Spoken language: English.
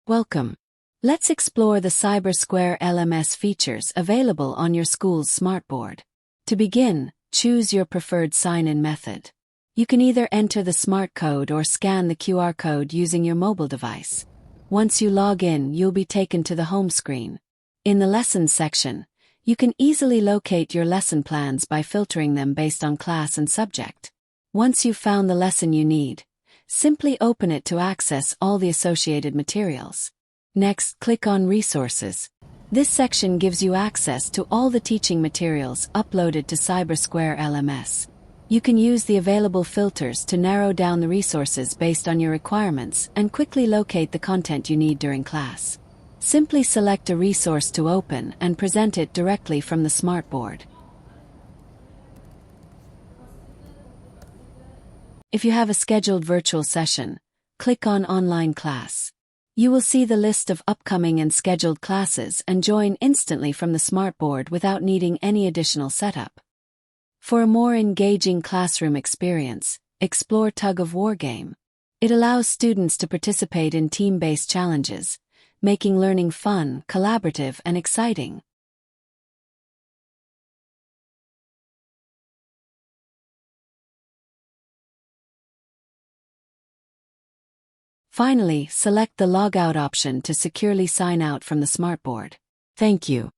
Welcome. Let's explore the CyberSquare LMS features available on your school's smartboard. To begin, choose your preferred sign-in method. You can either enter the smart code or scan the QR code using your mobile device. Once you log in, you'll be taken to the home screen. In the Lessons section, you can easily locate your lesson plans by filtering them based on class and subject. Once you've found the lesson you need, simply open it to access all the associated materials. Next, click on Resources. This section gives you access to all the teaching materials uploaded to CyberSquare LMS. You can use the available filters to narrow down the resources based on your requirements and quickly locate the content you need during class. Simply select a resource to open and present it directly from the smartboard. If you have a scheduled virtual session, click on Online Class. You will see the list of upcoming and scheduled classes and join instantly from the smartboard without needing any additional setup. For a more engaging classroom experience, explore Tug of War game. It allows students to participate in team-based challenges, making learning fun, collaborative, and exciting. Finally, select the Logout option to securely sign out from the smartboard. Thank you.